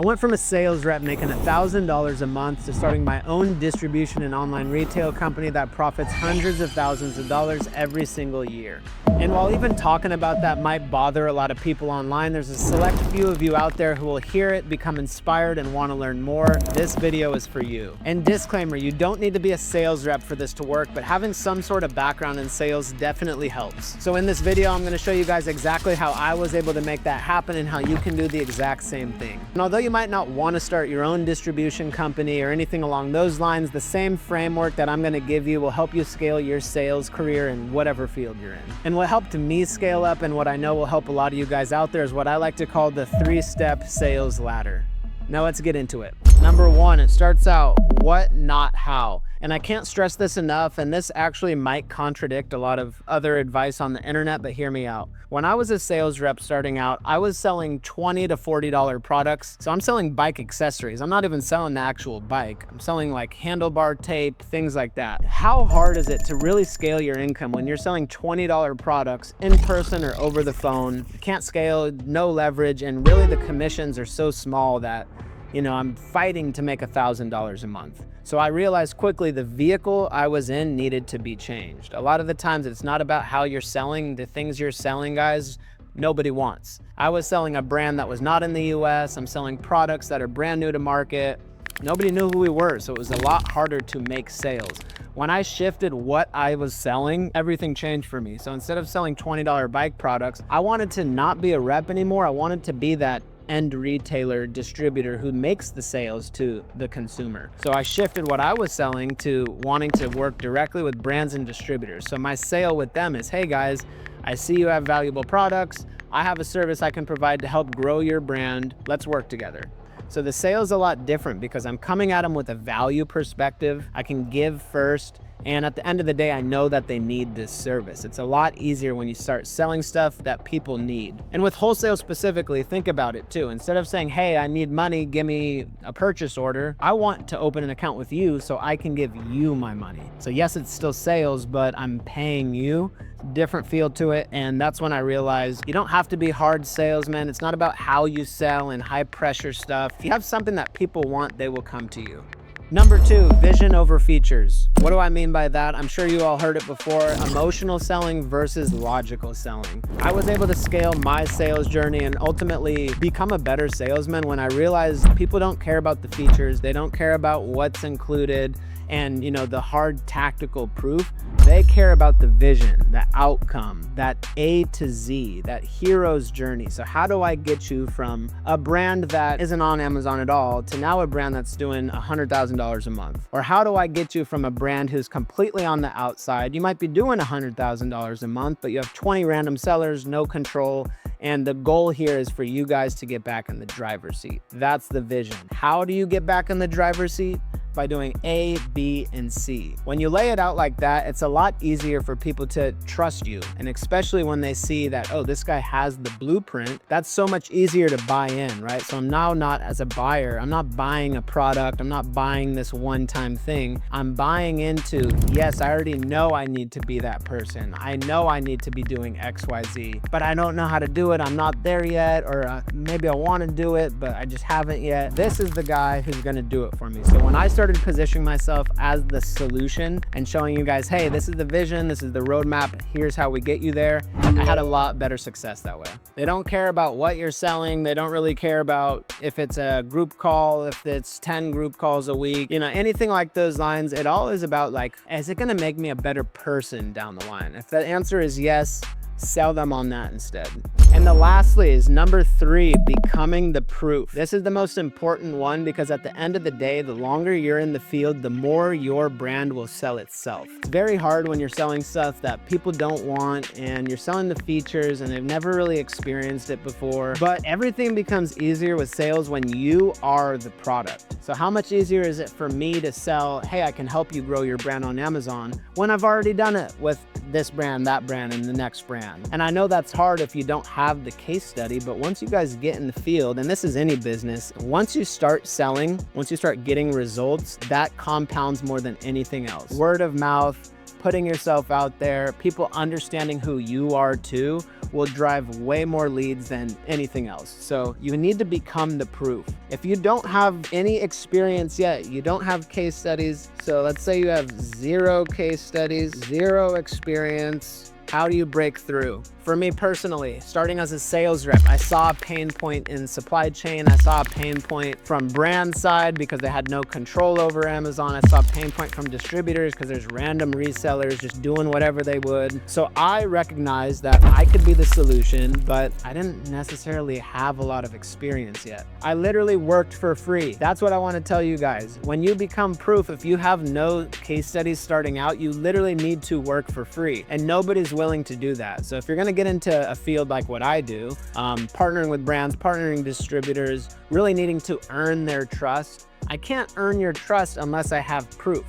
I went from a sales rep making $1,000 a month to starting my own distribution and online retail company that profits hundreds of thousands of dollars every single year. And while even talking about that might bother a lot of people online, there's a select few of you out there who will hear it, become inspired, and want to learn more. This video is for you. And disclaimer, you don't need to be a sales rep for this to work, but having some sort of background in sales definitely helps. So in this video, I'm going to show you guys exactly how I was able to make that happen and how you can do the exact same thing. And although you might not want to start your own distribution company or anything along those lines, the same framework that I'm going to give you will help you scale your sales career in whatever field you're in. And what helped me scale up, and what I know will help a lot of you guys out there, is what I like to call the 3-step sales ladder. Now let's get into it. Number one, it starts out what, not how. And I can't stress this enough, and this actually might contradict a lot of other advice on the internet, but hear me out. When I was a sales rep starting out, I was selling $20 to $40 products. So I'm selling bike accessories. I'm not even selling the actual bike. I'm selling like handlebar tape, things like that. How hard is it to really scale your income when you're selling $20 products in person or over the phone? Can't scale, no leverage, and really the commissions are so small that I'm fighting to make $1,000 a month. So I realized quickly the vehicle I was in needed to be changed. A lot of the times it's not about how you're selling. The things you're selling, guys, nobody wants. I was selling a brand that was not in the US. I'm selling products that are brand new to market. Nobody knew who we were, so it was a lot harder to make sales. When I shifted what I was selling, everything changed for me. So instead of selling $20 bike products, I wanted to not be a rep anymore. I wanted to be that end retailer distributor who makes the sales to the consumer. So I shifted what I was selling to wanting to work directly with brands and distributors. So my sale with them is, hey guys, I see you have valuable products. I have a service I can provide to help grow your brand. Let's work together. So the sale is a lot different because I'm coming at them with a value perspective. I can give first. And at the end of the day, I know that they need this service. It's a lot easier when you start selling stuff that people need. And with wholesale specifically, think about it too. Instead of saying, hey, I need money, give me a purchase order, I want to open an account with you so I can give you my money. So yes, it's still sales, but I'm paying you. Different feel to it. And that's when I realized you don't have to be hard salesman. It's not about how you sell and high pressure stuff. If you have something that people want, they will come to you. Number two, vision over features. What do I mean by that? I'm sure you all heard it before. Emotional selling versus logical selling. I was able to scale my sales journey and ultimately become a better salesman when I realized people don't care about the features. They don't care about what's included and the hard tactical proof. They care about the vision, the outcome, that A to Z, that hero's journey. So how do I get you from a brand that isn't on Amazon at all to now a brand that's doing $100,000 a month? Or how do I get you from a brand who's completely on the outside? You might be doing $100,000 a month, but you have 20 random sellers, no control. And the goal here is for you guys to get back in the driver's seat. That's the vision. How do you get back in the driver's seat? By doing A, B, and C. When you lay it out like that, it's a lot easier for people to trust you. And especially when they see that, oh, this guy has the blueprint, that's so much easier to buy in, right? So I'm now not, as a buyer, I'm not buying a product. I'm not buying this one-time thing. I'm buying into, yes, I already know I need to be that person. I know I need to be doing X, Y, Z, but I don't know how to do it. I'm not there yet, or maybe I want to do it, but I just haven't yet. This is the guy who's going to do it for me. So when I started positioning myself as the solution and showing you guys, hey, this is the vision, this is the roadmap, here's how we get you there, I had a lot better success that way. They don't care about what you're selling. They don't really care about if it's a group call, if it's 10 group calls a week, anything like those lines. It all is about like, is it going to make me a better person down the line? If the answer is yes, sell them on that instead. And the lastly is number 3, becoming the proof. This is the most important one because at the end of the day, the longer you're in the field, the more your brand will sell itself. It's very hard when you're selling stuff that people don't want and you're selling the features and they've never really experienced it before. But everything becomes easier with sales when you are the product. So how much easier is it for me to sell, hey, I can help you grow your brand on Amazon when I've already done it with this brand, that brand, and the next brand? And I know that's hard if you don't have the case study, but once you guys get in the field, and this is any business, once you start selling, once you start getting results, that compounds more than anything else. Word of mouth, putting yourself out there, people understanding who you are too, will drive way more leads than anything else. So you need to become the proof. If you don't have any experience yet, you don't have case studies. So let's say you have 0 case studies, 0 experience. How do you break through? For me personally, starting as a sales rep, I saw a pain point in supply chain. I saw a pain point from brand side because they had no control over Amazon. I saw a pain point from distributors because there's random resellers just doing whatever they would. So I recognized that I could be the solution, but I didn't necessarily have a lot of experience yet. I literally worked for free. That's what I want to tell you guys. When you become proof, if you have no case studies starting out, you literally need to work for free, and nobody's willing to do that. So if you're gonna get into a field like what I do, partnering with brands, partnering distributors, really needing to earn their trust. I can't earn your trust unless I have proof.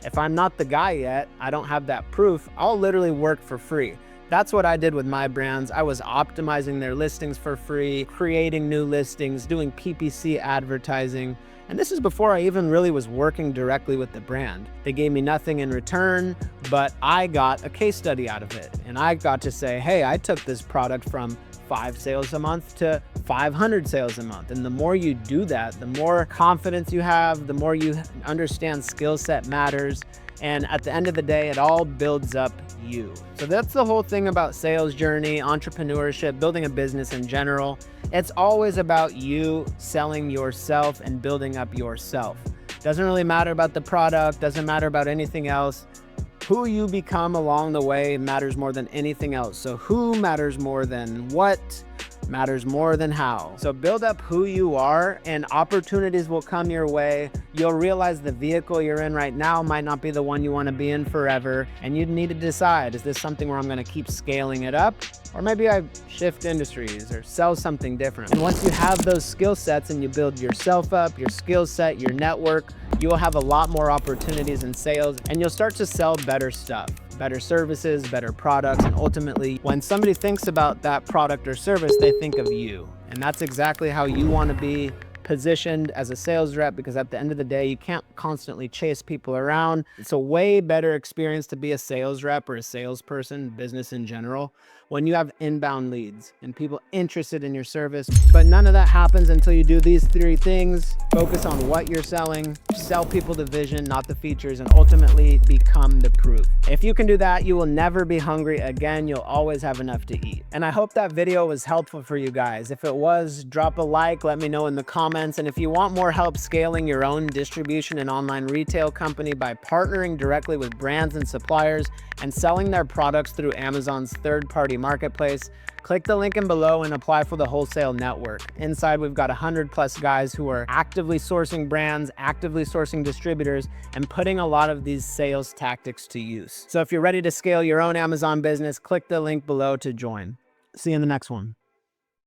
If I'm not the guy yet, I don't have that proof, I'll literally work for free. That's what I did with my brands. I was optimizing their listings for free, creating new listings, doing PPC advertising. And this is before I even really was working directly with the brand. They gave me nothing in return, but I got a case study out of it. And I got to say, hey, I took this product from 5 sales a month to 500 sales a month. And the more you do that, the more confidence you have, the more you understand skill set matters. And at the end of the day, it all builds up you. So that's the whole thing about sales journey, entrepreneurship, building a business in general. It's always about you selling yourself and building up yourself. Doesn't really matter about the product, doesn't matter about anything else. Who you become along the way matters more than anything else. So who matters more than what? Matters more than how. So build up who you are and opportunities will come your way. You'll realize the vehicle you're in right now might not be the one you want to be in forever. And you need to decide, is this something where I'm going to keep scaling it up? Or maybe I shift industries or sell something different. And once you have those skill sets and you build yourself up, your skill set, your network, you will have a lot more opportunities in sales and you'll start to sell better stuff. Better services, better products, and ultimately, when somebody thinks about that product or service, they think of you. And that's exactly how you want to be positioned as a sales rep, because at the end of the day, you can't constantly chase people around. It's a way better experience to be a sales rep or a salesperson, business in general, when you have inbound leads and people interested in your service. But none of that happens until you do these 3 things. Focus on what you're selling, sell people the vision, not the features, and ultimately become the proof. If you can do that, you will never be hungry again. You'll always have enough to eat. And I hope that video was helpful for you guys. If it was, drop a like, let me know in the comments. And if you want more help scaling your own distribution and online retail company by partnering directly with brands and suppliers and selling their products through Amazon's third-party marketplace, click the link in below and apply for the wholesale network. Inside, we've got 100+ guys who are actively sourcing brands, actively sourcing distributors, and putting a lot of these sales tactics to use. So if you're ready to scale your own Amazon business, click the link below to join. See you in the next one.